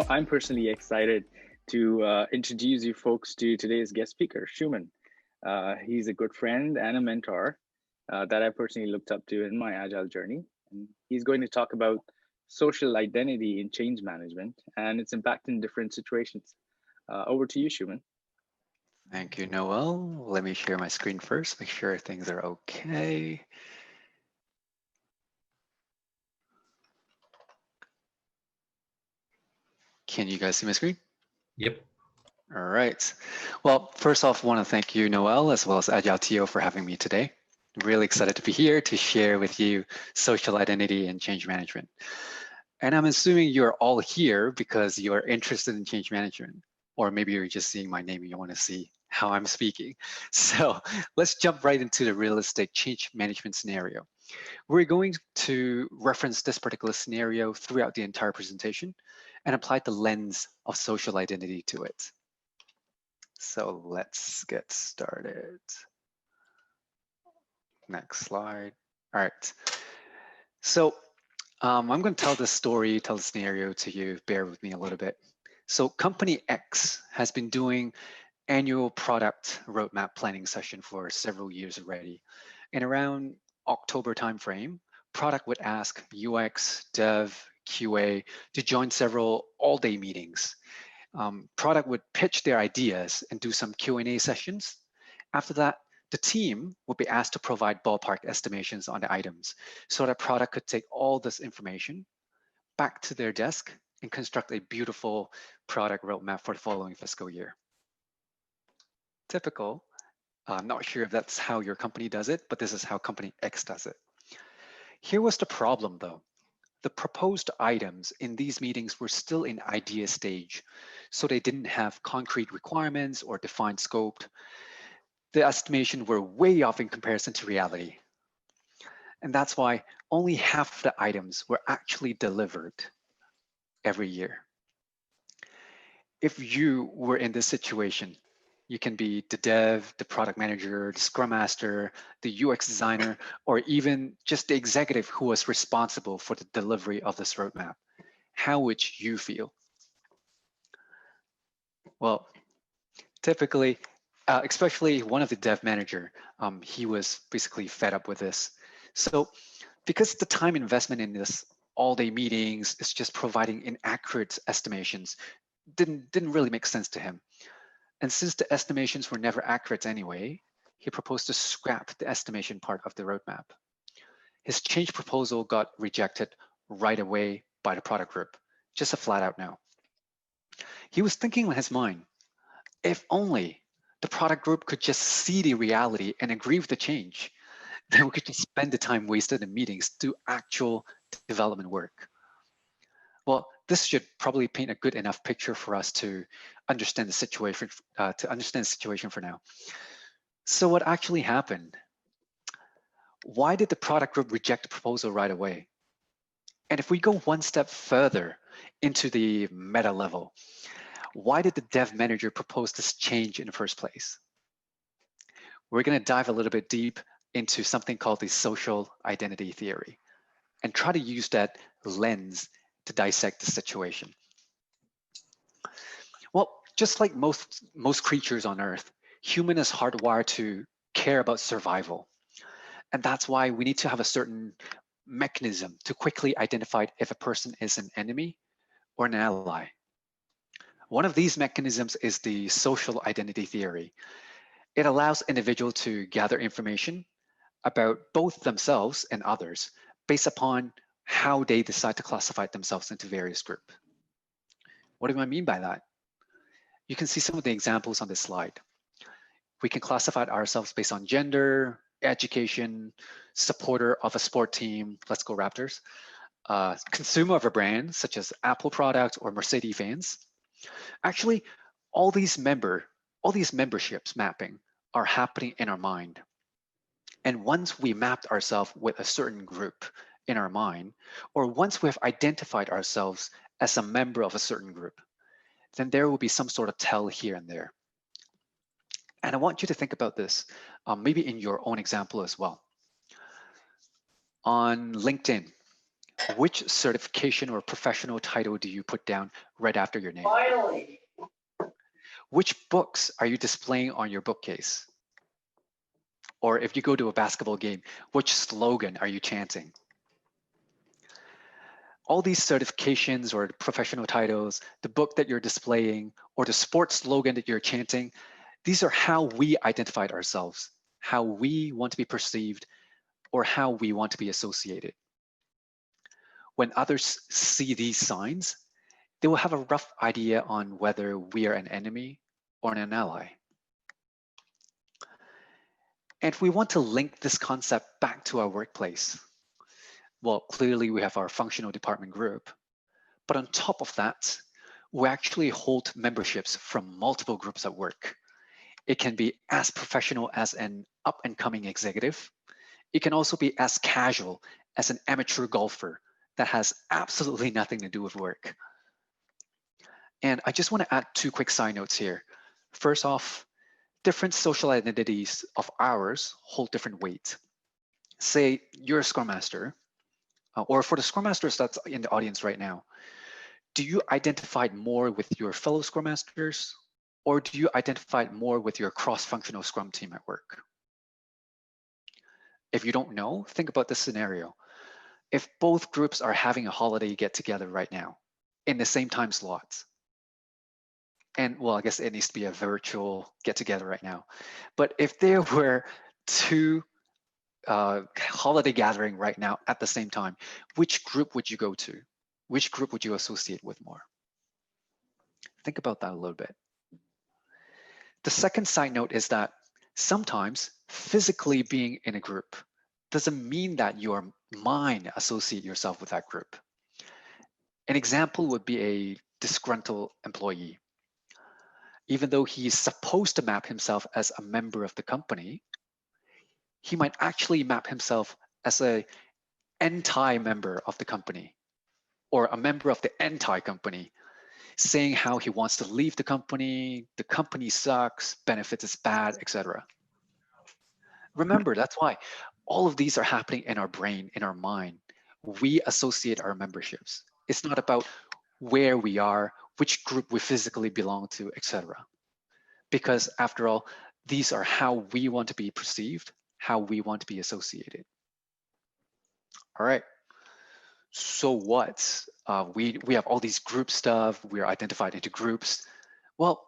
I'm personally excited to introduce you folks to today's guest speaker, Shuman. He's a good friend and a mentor that I personally looked up to in my Agile journey. And he's going to talk about social identity in change management and its impact in different situations. Over to you, Shuman. Thank you, Noel. Let me share my screen first, make sure things are okay. Can you guys see my screen? Yep. All right. Well, first off, I want to thank you, Noel, as well as AgileTO for having me today. I'm really excited to be here to share with you social identity and change management. And I'm assuming you're all here because you're interested in change management, or maybe you're just seeing my name and you want to see how I'm speaking. So let's jump right into the realistic change management scenario. We're going to reference this particular scenario throughout the entire presentation and apply the lens of social identity to it. So let's get started. Next slide. All right. So I'm going to tell the story, tell the scenario to you. Bear with me a little bit. So company X has been doing annual product roadmap planning session for several years already. And around October timeframe, product would ask UX, dev, QA to join several all-day meetings. Product would pitch their ideas and do some Q&A sessions. After that, the team would be asked to provide ballpark estimations on the items so that product could take all this information back to their desk and construct a beautiful product roadmap for the following fiscal year. Typical. I'm not sure if that's how your company does it, but this is how company X does it. Here was the problem though. The proposed items in these meetings were still in idea stage, so they didn't have concrete requirements or defined scope. The estimation were way off in comparison to reality. And that's why only half the items were actually delivered every year. If you were in this situation, you can be the dev, the product manager, the scrum master, the UX designer, or even just the executive who was responsible for the delivery of this roadmap. How would you feel? Well, typically, especially one of the dev manager, he was basically fed up with this. So because the time investment in this all-day meetings is just providing inaccurate estimations, didn't really make sense to him. And since the estimations were never accurate anyway, he proposed to scrap the estimation part of the roadmap. His change proposal got rejected right away by the product group, just a flat out no. He was thinking in his mind, if only the product group could just see the reality and agree with the change, then we could just spend the time wasted in meetings to do actual development work. Well, this should probably paint a good enough picture for us to understand the situation. For now. So what actually happened? Why did the product group reject the proposal right away? And if we go one step further into the meta level, why did the dev manager propose this change in the first place? We're going to dive a little bit deep into something called the social identity theory and try to use that lens to dissect the situation. Well, just like most creatures on Earth, human is hardwired to care about survival. And that's why we need to have a certain mechanism to quickly identify if a person is an enemy or an ally. One of these mechanisms is the social identity theory. It allows individuals to gather information about both themselves and others based upon how they decide to classify themselves into various groups. What do I mean by that? You can see some of the examples on this slide. We can classify ourselves based on gender, education, supporter of a sport team, let's go Raptors, consumer of a brand such as Apple product or Mercedes fans. Actually, all these memberships mapping are happening in our mind. And once we mapped ourselves with a certain group in our mind, or once we have identified ourselves as a member of a certain group, then there will be some sort of tell here and there. And I want you to think about this, maybe in your own example as well. On LinkedIn, which certification or professional title do you put down right after your name? Finally. Which books are you displaying on your bookcase? Or if you go to a basketball game, which slogan are you chanting? All these certifications or professional titles, the book that you're displaying, or the sports slogan that you're chanting, these are how we identified ourselves, how we want to be perceived, or how we want to be associated. When others see these signs, they will have a rough idea on whether we are an enemy or an ally. And if we want to link this concept back to our workplace, well, clearly we have our functional department group, but on top of that, we actually hold memberships from multiple groups at work. It can be as professional as an up and coming executive. It can also be as casual as an amateur golfer that has absolutely nothing to do with work. And I just want to add two quick side notes here. First off, different social identities of ours hold different weight. Say you're a Scrum Master, or for the Scrum Masters that's in the audience right now, do you identify more with your fellow Scrum Masters, or do you identify more with your cross-functional Scrum team at work? If you don't know, think about this scenario. If both groups are having a holiday get-together right now in the same time slots, and well, I guess it needs to be a virtual get-together right now, but if there were two holiday gathering right now at the same time, which group would you go to? Which group would you associate with more? Think about that a little bit. The second side note is that sometimes physically being in a group doesn't mean that your mind associate yourself with that group. An example would be a disgruntled employee. Even though he's supposed to map himself as a member of the company, he might actually map himself as an anti-member of the company, or a member of the anti-company, saying how he wants to leave the company sucks, benefits is bad, etc. Remember, that's why all of these are happening in our brain, in our mind. We associate our memberships. It's not about where we are, which group we physically belong to, etc. Because after all, these are how we want to be perceived, how we want to be associated. All right. So what? We have all these group stuff. We're identified into groups. Well,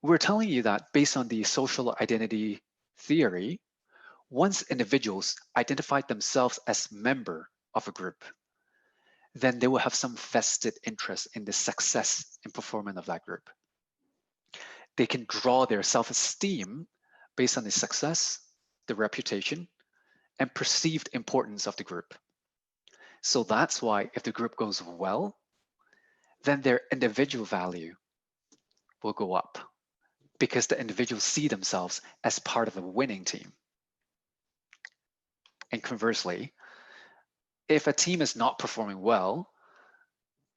we're telling you that based on the social identity theory, once individuals identify themselves as member of a group, then they will have some vested interest in the success and performance of that group. They can draw their self-esteem based on the success, the reputation, and perceived importance of the group. So that's why if the group goes well, then their individual value will go up because the individuals see themselves as part of a winning team. And conversely, if a team is not performing well,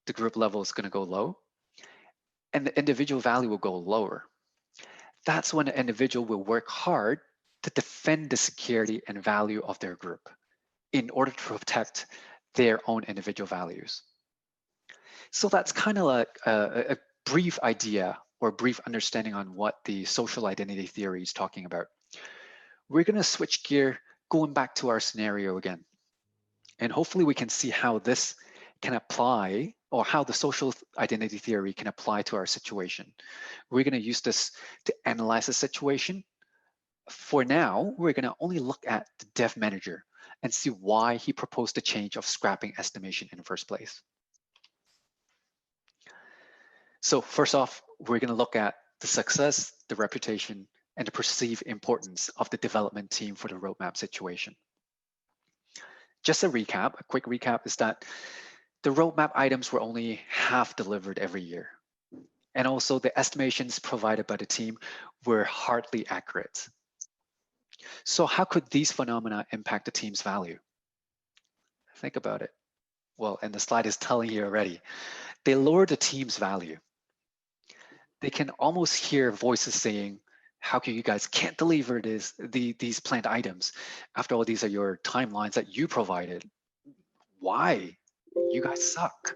the group level is going to go low and the individual value will go lower. That's when the individual will work hard to defend the security and value of their group in order to protect their own individual values. So that's kind of like a brief idea or brief understanding on what the social identity theory is talking about. We're going to switch gear, going back to our scenario again. And hopefully we can see how this can apply, or how the social identity theory can apply to our situation. We're going to use this to analyze the situation. For now, we're going to only look at the dev manager and see why he proposed the change of scrapping estimation in the first place. So first off, we're going to look at the success, the reputation, and the perceived importance of the development team for the roadmap situation. Just a recap, a quick recap is that the roadmap items were only half delivered every year. And also the estimations provided by the team were hardly accurate. So how could these phenomena impact the team's value? Think about it. Well, and the slide is telling you already. They lower the team's value. They can almost hear voices saying How can you guys can't deliver these planned items? After all, these are your timelines that you provided. Why? You guys suck.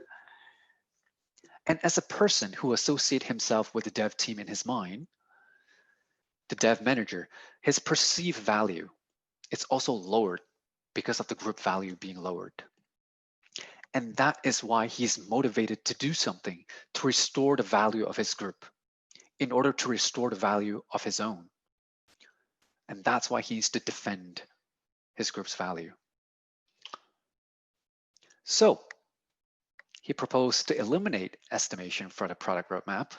And as a person who associates himself with the dev team in his mind, the dev manager, his perceived value, it's also lowered because of the group value being lowered. And that is why he's motivated to do something to restore the value of his group in order to restore the value of his own. And that's why he needs to defend his group's value. So he proposed to eliminate estimation for the product roadmap.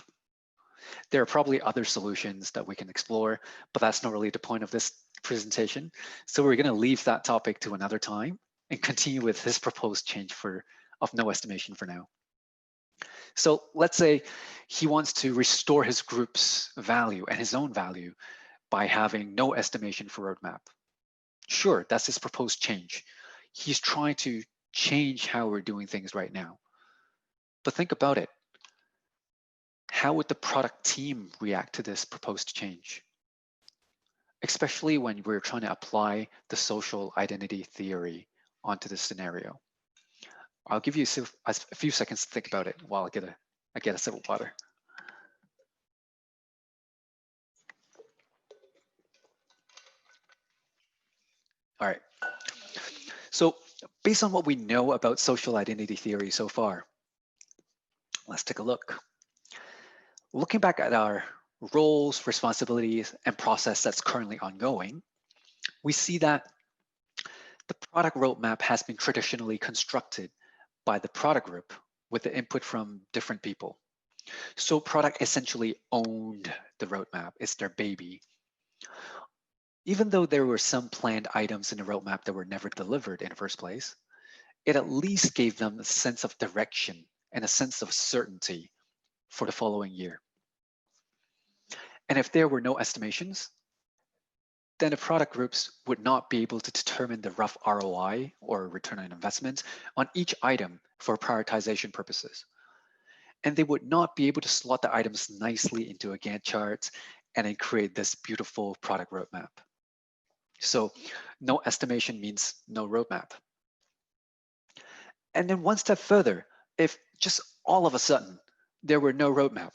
There are probably other solutions that we can explore, but that's not really the point of this presentation. So we're going to leave that topic to another time and continue with his proposed change of no estimation for now. So let's say he wants to restore his group's value and his own value by having no estimation for roadmap. Sure, that's his proposed change. He's trying to change how we're doing things right now. But think about it. How would the product team react to this proposed change? Especially when we're trying to apply the social identity theory onto this scenario. I'll give you a few seconds to think about it while I get a sip of water. All right. So based on what we know about social identity theory so far, let's take a look. Looking back at our roles, responsibilities, and process that's currently ongoing, we see that the product roadmap has been traditionally constructed by the product group with the input from different people. So product essentially owned the roadmap. It's their baby. Even though there were some planned items in the roadmap that were never delivered in the first place, it at least gave them a sense of direction and a sense of certainty for the following year. And if there were no estimations, then the product groups would not be able to determine the rough ROI or return on investment on each item for prioritization purposes. And they would not be able to slot the items nicely into a Gantt chart and then create this beautiful product roadmap. So no estimation means no roadmap. And then one step further, if just all of a sudden there were no roadmap,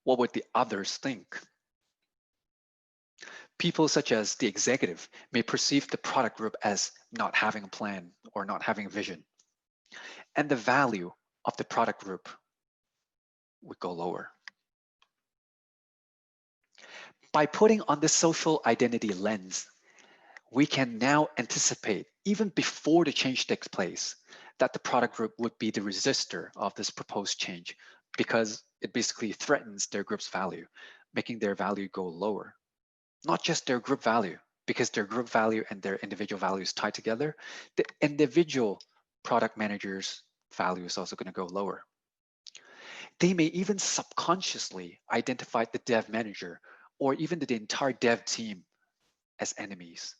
what would the others think? People such as the executive may perceive the product group as not having a plan or not having a vision. And the value of the product group would go lower. By putting on this social identity lens, we can now anticipate, even before the change takes place, that the product group would be the resistor of this proposed change because it basically threatens their group's value, making their value go lower. Not just their group value, because their group value and their individual values tied together, the individual product manager's value is also going to go lower. They may even subconsciously identify the dev manager or even the entire dev team as enemies.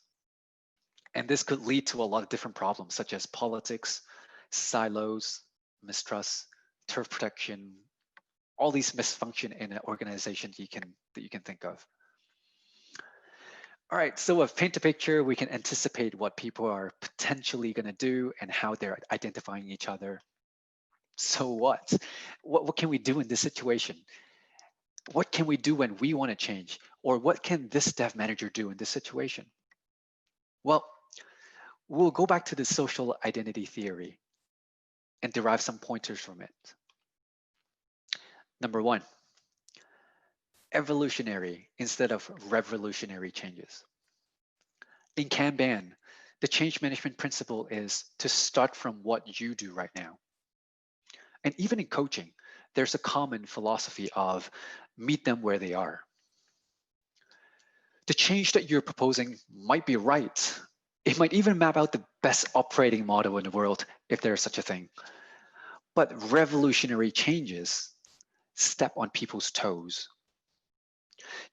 And this could lead to a lot of different problems such as politics, silos, mistrust, turf protection, all these misfunction in an organization that you can think of. All right, so with paint a picture, we can anticipate what people are potentially going to do and how they're identifying each other. So what? What can we do in this situation? What can we do when we want to change? Or what can this dev manager do in this situation? Well, we'll go back to the social identity theory and derive some pointers from it. Number one, evolutionary instead of revolutionary changes. In Kanban, the change management principle is to start from what you do right now. And even in coaching, there's a common philosophy of meet them where they are. The change that you're proposing might be right. It might even map out the best operating model in the world, if there's such a thing. But revolutionary changes step on people's toes.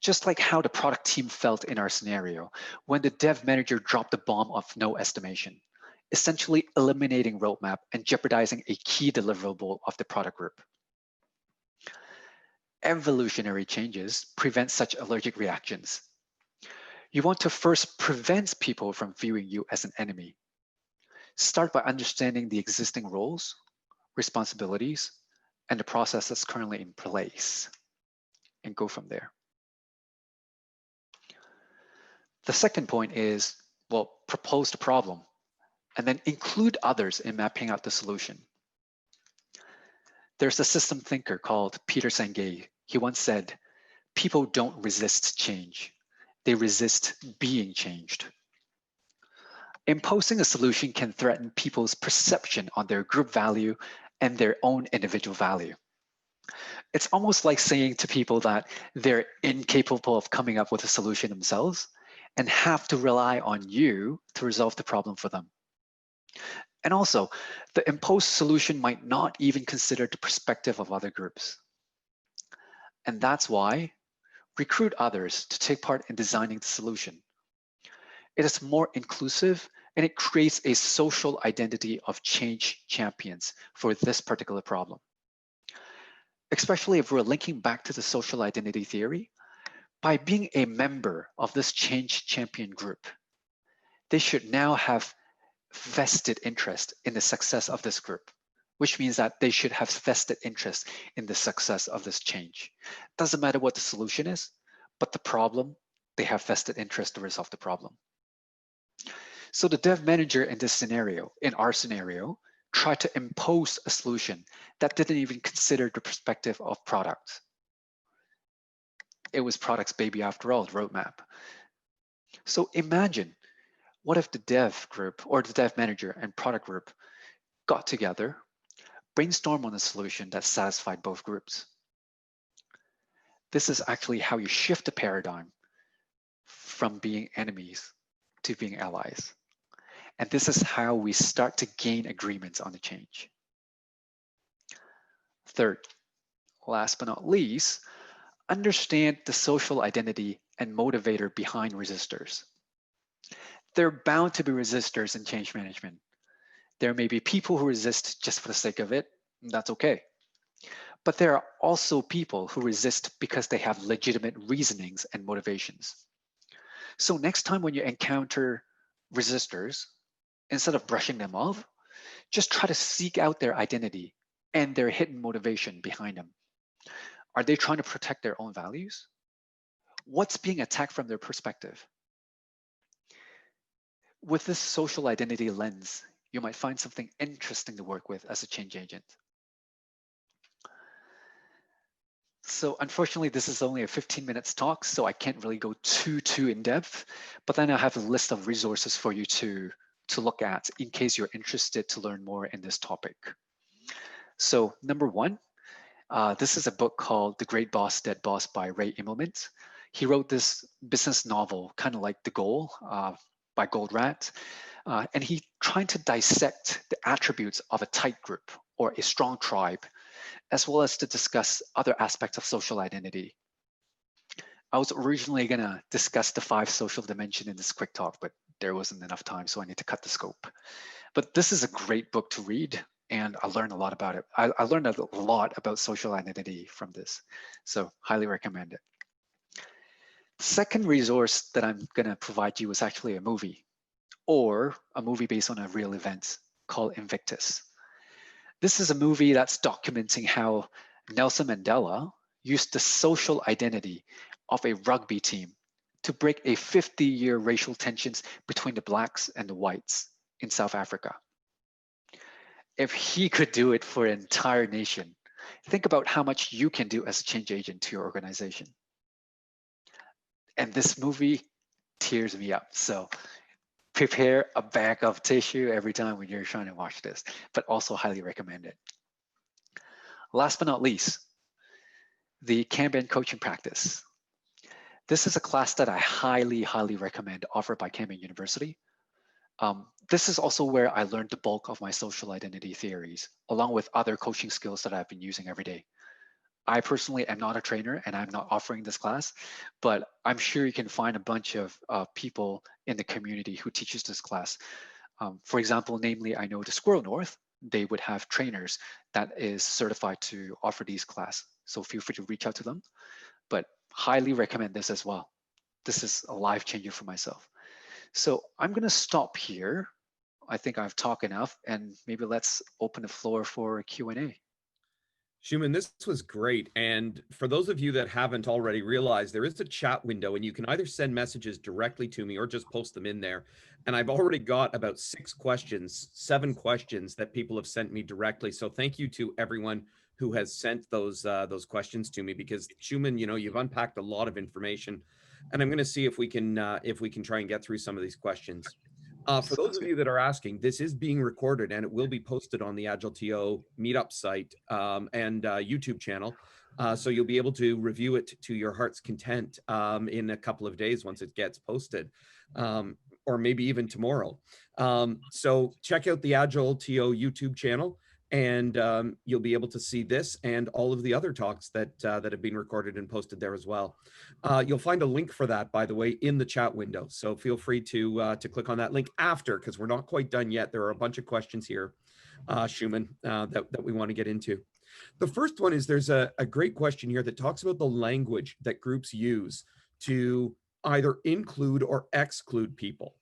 Just like how the product team felt in our scenario, when the dev manager dropped the bomb of no estimation, essentially eliminating roadmap and jeopardizing a key deliverable of the product group. evolutionary changes prevent such allergic reactions. You want to first prevent people from viewing you as an enemy. Start by understanding the existing roles, responsibilities, and the process that's currently in place, and go from there. The second point is, well, propose the problem and then include others in mapping out the solution. There's a system thinker called Peter Senge. He once said, people don't resist change. They resist being changed. Imposing a solution can threaten people's perception on their group value and their own individual value. It's almost like saying to people that they're incapable of coming up with a solution themselves and have to rely on you to resolve the problem for them. And also, the imposed solution might not even consider the perspective of other groups. And that's why recruit others to take part in designing the solution. It is more inclusive and it creates a social identity of change champions for this particular problem. Especially if we're linking back to the social identity theory, by being a member of this change champion group, they should now have vested interest in the success of this group, which means that they should have vested interest in the success of this change. Doesn't matter what the solution is, but the problem, they have vested interest to resolve the problem. So the dev manager in this scenario, in our scenario, tried to impose a solution that didn't even consider the perspective of products. It was product's baby after all, the roadmap. So imagine, what if the dev group or the dev manager and product group got together, brainstorm on a solution that satisfied both groups? This is actually how you shift the paradigm from being enemies to being allies. And this is how we start to gain agreements on the change. Third, last but not least, understand the social identity and motivator behind resistors. There are bound to be resistors in change management. There may be people who resist just for the sake of it, and that's okay. But there are also people who resist because they have legitimate reasonings and motivations. So next time when you encounter resistors, instead of brushing them off, just try to seek out their identity and their hidden motivation behind them. Are they trying to protect their own values? What's being attacked from their perspective? With this social identity lens, you might find something interesting to work with as a change agent. So unfortunately, this is only a 15 minutes talk, so I can't really go too in depth, but then I have a list of resources for you to look at in case you're interested to learn more in this topic. So number one, this is a book called The Great Boss, Dead Boss by Ray Immelman. He wrote this business novel, kind of like The Goal by Goldratt, and he tried to dissect the attributes of a tight group or a strong tribe, as well as to discuss other aspects of social identity. I was originally going to discuss the 5 social dimensions in this quick talk, but there wasn't enough time, so I need to cut the scope. But this is a great book to read, and I learned a lot about it. I learned a lot about social identity from this, so highly recommend it. The second resource that I'm going to provide you is actually a movie, or a movie based on a real event called Invictus. This is a movie that's documenting how Nelson Mandela used the social identity of a rugby team to break a 50-year racial tensions between the blacks and the whites in South Africa. If he could do it for an entire nation, think about how much you can do as a change agent to your organization. And this movie tears me up. So prepare a bag of tissue every time when you're trying to watch this, but also highly recommend it. Last but not least, the Kanban coaching practice. This is a class that I highly recommend, offered by Kanban University. This is also where I learned the bulk of my social identity theories, along with other coaching skills that I've been using every day. I personally am not a trainer and I'm not offering this class, but I'm sure you can find a bunch of people in the community who teaches this class. For example, namely, I know the Squirrel North, they would have trainers that is certified to offer these class. So feel free to reach out to them, but highly recommend this as well. This is a life changer for myself. So I'm going to stop here. I think I've talked enough, and maybe let's open the floor for Q&A. Shuman, this was great. And for those of you that haven't already realized, there is a chat window and you can either send messages directly to me or just post them in there. And I've already got about 7 questions that people have sent me directly. So thank you to everyone who has sent those questions to me, because Shuman, you've unpacked a lot of information, and I'm going to see if we can try and get through some of these questions. For those Sounds of good. you that are asking, this is being recorded and it will be posted on the AgileTO meetup site and YouTube channel. So you'll be able to review it to your heart's content in a couple of days once it gets posted, or maybe even tomorrow. So check out the AgileTO YouTube channel, and you'll be able to see this and all of the other talks that have been recorded and posted there as well. You'll find a link for that, by the way, in the chat window. So feel free to click on that link after, because we're not quite done yet. There are a bunch of questions here, Shuman, that we want to get into. The first one is, there's a great question here that talks about the language that groups use to either include or exclude people.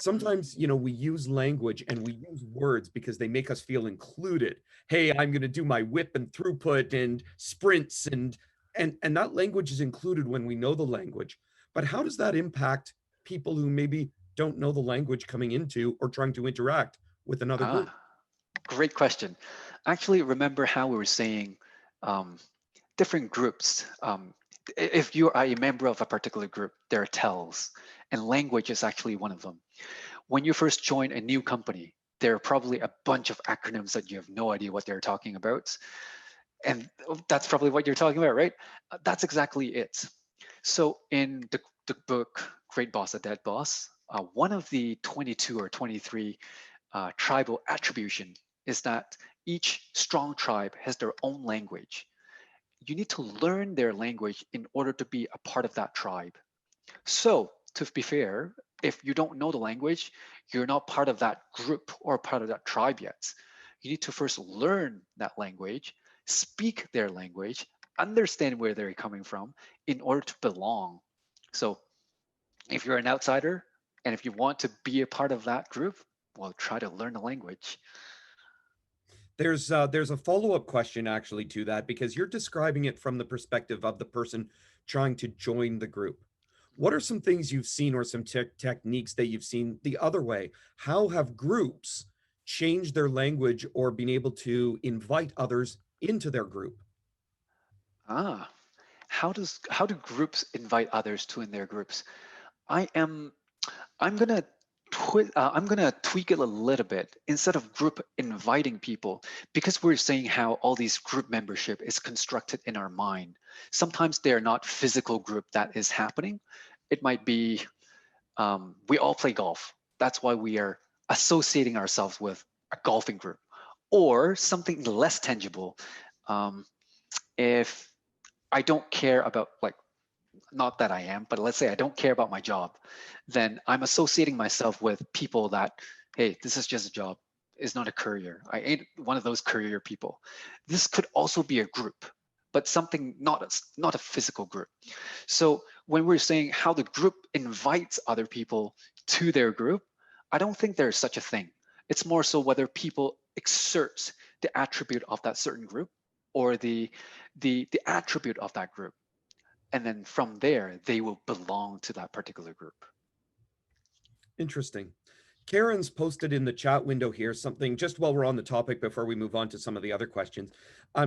Sometimes, we use language and we use words because they make us feel included. Hey, I'm going to do my whip and throughput and sprints, and that language is included when we know the language. But how does that impact people who maybe don't know the language coming into or trying to interact with another group? Great question. Actually, remember how we were saying different groups. If you are a member of a particular group, there are tells, and language is actually one of them. When you first join a new company, there are probably a bunch of acronyms that you have no idea what they're talking about. And that's probably what you're talking about, right? That's exactly it. So in the book, Great Boss, A Dead Boss, one of the 22 or 23 tribal attribution is that each strong tribe has their own language. You need to learn their language in order to be a part of that tribe. So to be fair, if you don't know the language, you're not part of that group or part of that tribe yet. You need to first learn that language, speak their language, understand where they're coming from in order to belong. So if you're an outsider and if you want to be a part of that group, well, try to learn the language. There's a follow-up question actually to that, because you're describing it from the perspective of the person trying to join the group. What are some things you've seen, or some techniques that you've seen the other way? How have groups changed their language or been able to invite others into their group? How do groups invite others to in their groups? I'm gonna I'm gonna tweak it a little bit. Instead of group inviting people, because we're saying how all these group membership is constructed in our mind. Sometimes they're not physical group that is happening. It might be we all play golf. That's why we are associating ourselves with a golfing group, or something less tangible. If I don't care about, like, not that I am, but let's say I don't care about my job, then I'm associating myself with people that, hey, this is just a job. It's not a career. I ain't one of those career people. This could also be a group, but something not a physical group. So when we're saying how the group invites other people to their group, I don't think there's such a thing. It's more so whether people exert the attribute of that certain group, or the attribute of that group. And then from there, they will belong to that particular group. Interesting. Karen's posted in the chat window here something, just while we're on the topic before we move on to some of the other questions.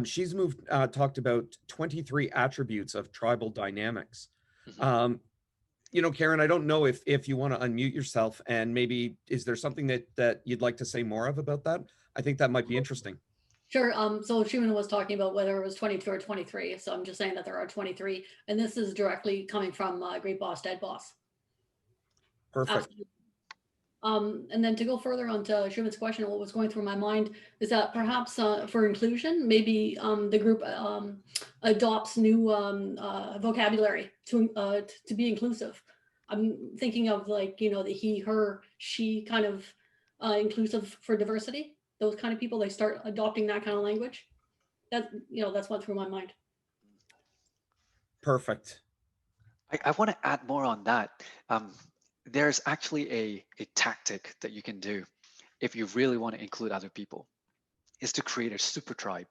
She's talked about 23 attributes of tribal dynamics. Karen, I don't know if you want to unmute yourself, and maybe, is there something that you'd like to say more about that? I think that might be interesting. Sure. So Shuman was talking about whether it was 22 or 23. So I'm just saying that there are 23, and this is directly coming from Great Boss, Dead Boss. Perfect. Absolutely. And then to go further onto Shuman's question, what was going through my mind is that perhaps for inclusion, maybe the group adopts new vocabulary to be inclusive. I'm thinking of, like, the he, her, she kind of inclusive for diversity. Those kind of people, they start adopting that kind of language. That's what through my mind. Perfect. I want to add more on that. There's actually a tactic that you can do if you really want to include other people, is to create a super tribe.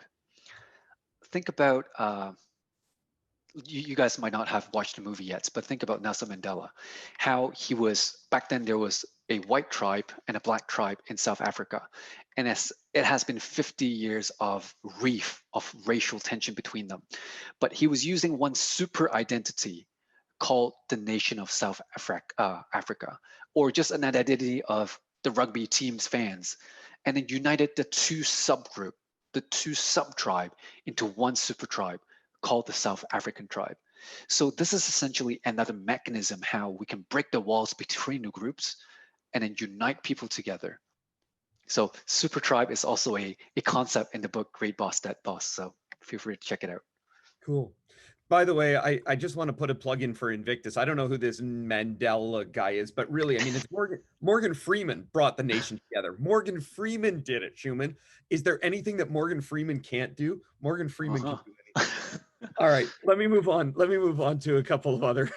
Think about, you guys might not have watched the movie yet, but think about Nelson Mandela, how he was, back then there was a white tribe and a black tribe in South Africa. And as it has been 50 years of racial tension between them. But he was using one super identity called the nation of South Africa, or just an identity of the rugby team's fans, and then united the two sub-tribe into one super tribe called the South African tribe. So this is essentially another mechanism how we can break the walls between the groups and then unite people together. So super tribe is also a concept in the book Great Boss, Dead Boss. So feel free to check it out. Cool. By the way, I just want to put a plug in for Invictus. I don't know who this Mandela guy is, but really, I mean, it's Morgan Freeman brought the nation together. Morgan Freeman did it, Shuman. Is there anything that Morgan Freeman can't do? Morgan Freeman can do anything. All right, let me move on. Let me move on to a couple of other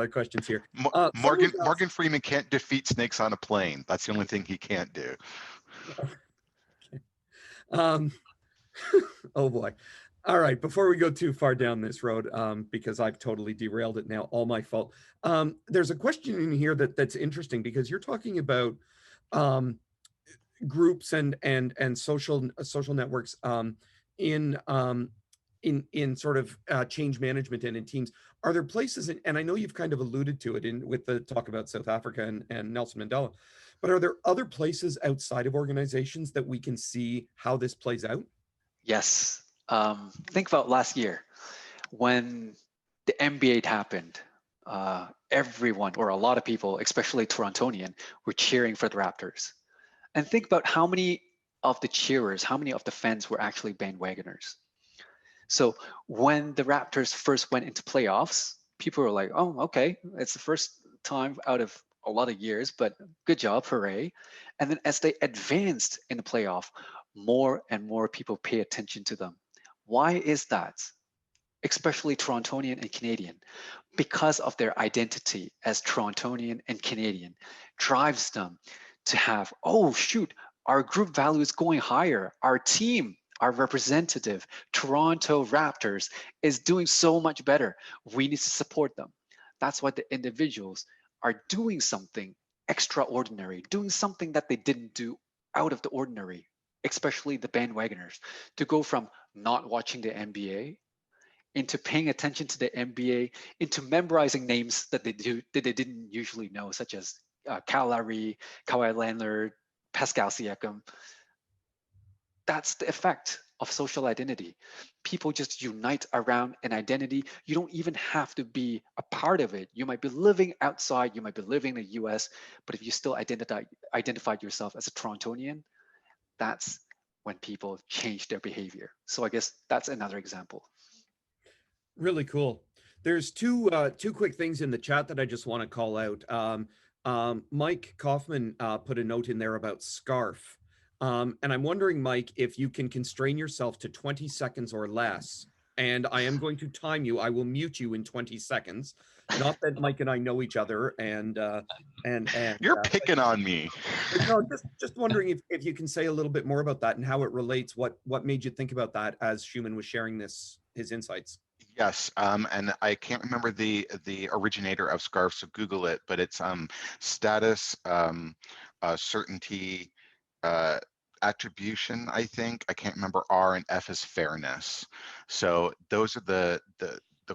questions here. Morgan Freeman can't defeat snakes on a plane. That's the only thing he can't do. Oh boy. All right, before we go too far down this road, because I've totally derailed it now, all my fault. There's a question in here that's interesting, because you're talking about groups and social networks in sort of change management and in teams. Are there places, and I know you've kind of alluded to it with the talk about South Africa and Nelson Mandela, but are there other places outside of organizations that we can see how this plays out? Yes. Think about last year when the NBA happened. Everyone, or a lot of people, especially Torontonian, were cheering for the Raptors. And think about how many of the cheerers, how many of the fans were actually bandwagoners. So when the Raptors first went into playoffs, people were like, oh, okay, it's the first time out of a lot of years, but good job, hooray. And then as they advanced in the playoff, more and more people pay attention to them. Why is that? Especially Torontonian and Canadian, because of their identity as Torontonian and Canadian drives them to have, oh shoot, our group value is going higher. Our team, our representative, Toronto Raptors, is doing so much better. We need to support them. That's why the individuals are doing something extraordinary, doing something that they didn't do out of the ordinary, especially the bandwagoners, to go from not watching the NBA into paying attention to the NBA, into memorizing names that they didn't usually know, such as Kyle Lowry, Kawhi Leonard, Pascal Siakam. That's the effect of social identity. People just unite around an identity. You don't even have to be a part of it. You might be living outside, you might be living in the US, but if you still identified yourself as a Torontonian, that's when people change their behavior. So I guess that's another example. Really cool. There's two quick things in the chat that I just want to call out. Mike Kaufman put a note in there about SCARF. And I'm wondering, Mike, if you can constrain yourself to 20 seconds or less. And I am going to time you. I will mute you in 20 seconds. Not that Mike and I know each other, and you're picking on me. No, just wondering if you can say a little bit more about that and how it relates. What made you think about that as Shuman was sharing his insights? Yes, and I can't remember the originator of SCARF, so Google it. But it's status, certainty, attribution. I think I can't remember. R and F is fairness. So those are the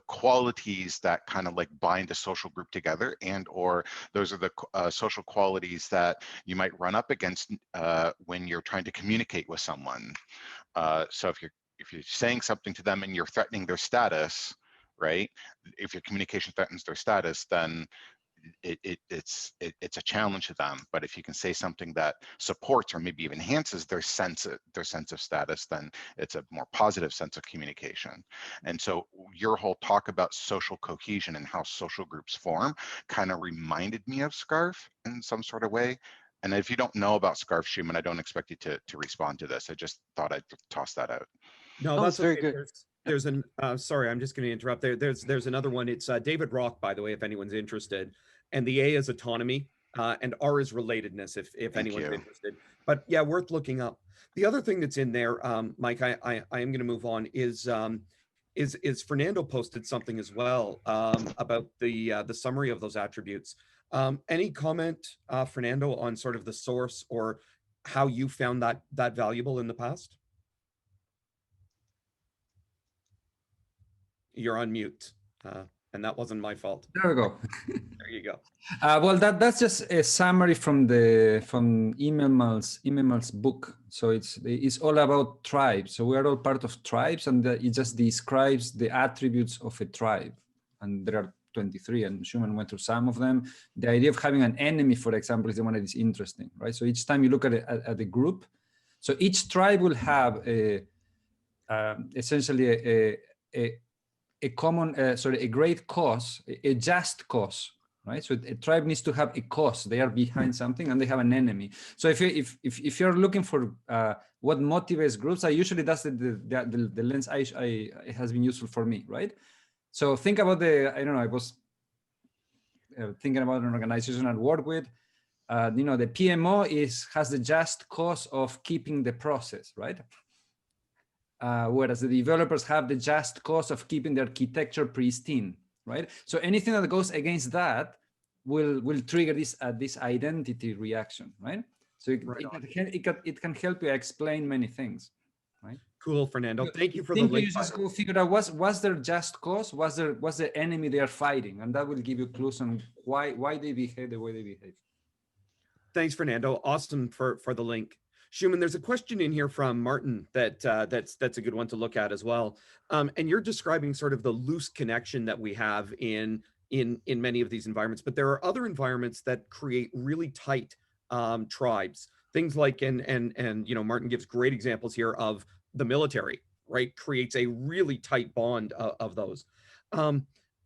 qualities that kind of like bind a social group together, and or those are the social qualities that you might run up against when you're trying to communicate with someone. So if you're saying something to them and you're threatening their status, right? If your communication threatens their status, then it's a challenge to them. But if you can say something that supports or maybe even enhances their sense of status, then it's a more positive sense of communication. And so your whole talk about social cohesion and how social groups form kind of reminded me of SCARF in some sort of way. And if you don't know about SCARF, Shuman, I don't expect you to respond to this. I just thought I'd toss that out. No, that's very okay. good. There's an sorry, I'm just going to interrupt there. There's another one. It's David Rock, by the way, if anyone's interested. And the A is autonomy, and R is relatedness, if Thank anyone's you. interested. But yeah, worth looking up. The other thing that's in there, Mike, I am going to move on. Is Fernando posted something as well about the summary of those attributes. Any comment, Fernando, on sort of the source or how you found that valuable in the past? You're on mute, and that wasn't my fault. There we go. There you go. Well, that's just a summary from Immelmann's book. So it's all about tribes. So we are all part of tribes, and it just describes the attributes of a tribe. And there are 23, and Shuman went through some of them. The idea of having an enemy, for example, is the one that is interesting, right? So each time you look at the group, so each tribe will have essentially a common, a great cause, a just cause, right? So a tribe needs to have a cause. They are behind something and they have an enemy. So if you're looking for what motivates groups, usually that's the lens it has been useful for me, right? So think about I was thinking about an organization I work with. The PMO has the just cause of keeping the process, right? Whereas the developers have the just cause of keeping the architecture pristine, right? So anything that goes against that will trigger this identity reaction, right? So it can help you explain many things, right? Cool, Fernando. Thank you for the link. You just go figure out what's their just cause, what's the enemy they are fighting, and that will give you clues on why they behave the way they behave. Thanks, Fernando. Awesome for the link. Shuman, there's a question in here from Martin that's a good one to look at as well. And you're describing sort of the loose connection that we have in many of these environments, but there are other environments that create really tight tribes. Things like and Martin gives great examples here of the military, right? Creates a really tight bond of those.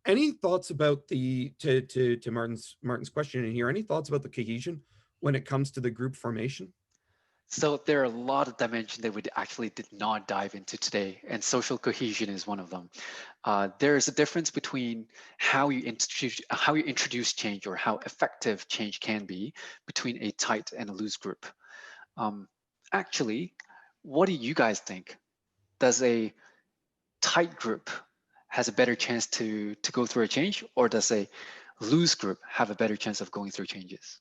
Any thoughts about to Martin's question in here? Any thoughts about the cohesion when it comes to the group formation? So there are a lot of dimensions that we actually did not dive into today, and social cohesion is one of them. There is a difference between how you introduce change, or how effective change can be, between a tight and a loose group. Actually, what do you guys think? Does a tight group has a better chance to go through a change, or does a loose group have a better chance of going through changes?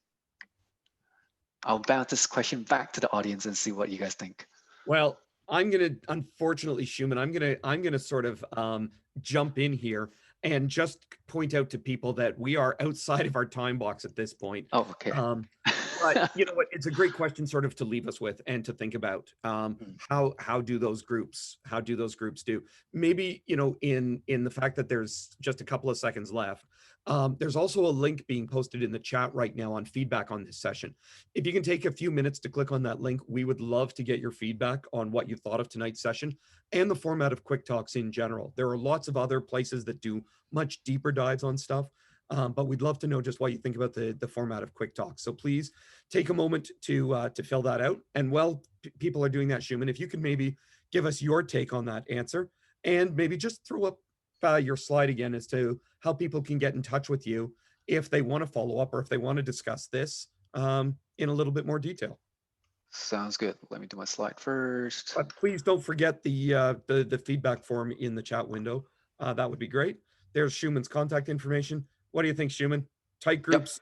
I'll bounce this question back to the audience and see what you guys think. Well, unfortunately, Shuman, I'm gonna sort of jump in here and just point out to people that we are outside of our time box at this point. Oh, okay. But you know what? It's a great question, sort of, to leave us with and to think about. How do those groups do? Maybe in the fact that there's just a couple of seconds left. There's also a link being posted in the chat right now on feedback on this session. If you can take a few minutes to click on that link, we would love to get your feedback on what you thought of tonight's session and the format of Quick Talks in general. There are lots of other places that do much deeper dives on stuff, but we'd love to know just what you think about the format of Quick Talks. So please take a moment to fill that out. And while people are doing that, Shuman, if you could maybe give us your take on that answer, and maybe just throw up your slide again as to how people can get in touch with you if they want to follow up or if they want to discuss this in a little bit more detail. Sounds good. Let me do my slide first. But please don't forget the feedback form in the chat window. That would be great. There's Shuman's contact information. What do you think, Shuman? Tight groups?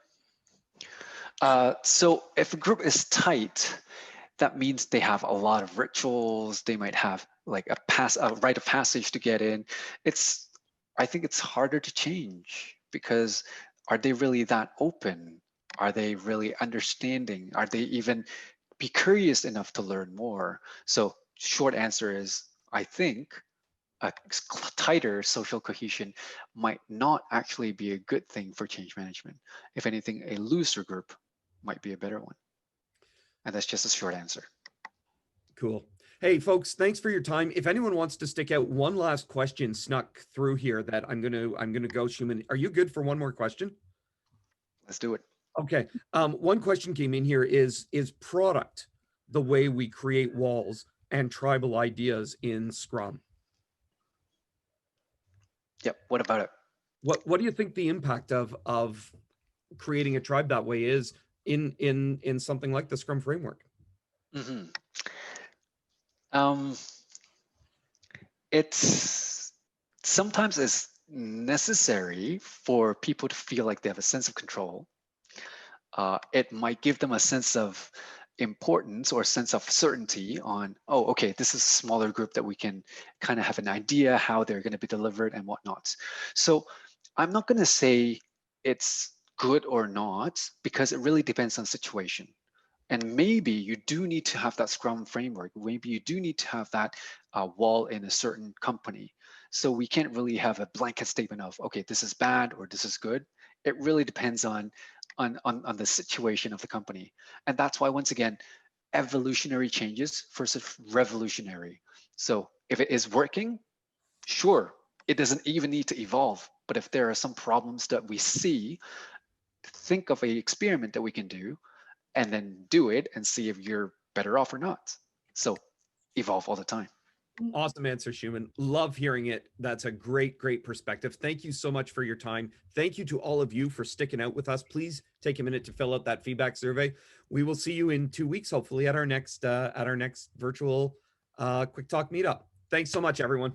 Yep. So if a group is tight, that means they have a lot of rituals. They might have like a rite of passage to get in. I think it's harder to change, because are they really that open? Are they really understanding? Are they even be curious enough to learn more? So short answer is, I think a tighter social cohesion might not actually be a good thing for change management. If anything, a looser group might be a better one. And that's just a short answer. Cool. Hey, folks, thanks for your time. If anyone wants to stick out one last question snuck through here that I'm gonna go, Shuman. Are you good for one more question? Let's do it. Okay. One question came in here is product the way we create walls and tribal ideas in Scrum? Yep. What about it? What do you think the impact of creating a tribe that way is in something like the Scrum framework? Mm-hmm. It's sometimes it's necessary for people to feel like they have a sense of control. It might give them a sense of importance or a sense of certainty on, oh, okay, this is a smaller group that we can kind of have an idea how they're going to be delivered and whatnot. So I'm not going to say it's good or not, because it really depends on situation. And maybe you do need to have that Scrum framework. Maybe you do need to have that wall in a certain company. So we can't really have a blanket statement of, okay, this is bad or this is good. It really depends on the situation of the company. And that's why, once again, evolutionary changes versus revolutionary. So if it is working, sure, it doesn't even need to evolve. But if there are some problems that we see, think of an experiment that we can do and then do it and see if you're better off or not. So evolve all the time. Awesome answer, Shuman. Love hearing it. That's a great perspective. Thank you so much for your time. Thank you to all of you for sticking out with us. Please take a minute to fill out that feedback survey. We will see you in 2 weeks, hopefully at our next virtual QuickTalk meetup. Thanks so much, everyone.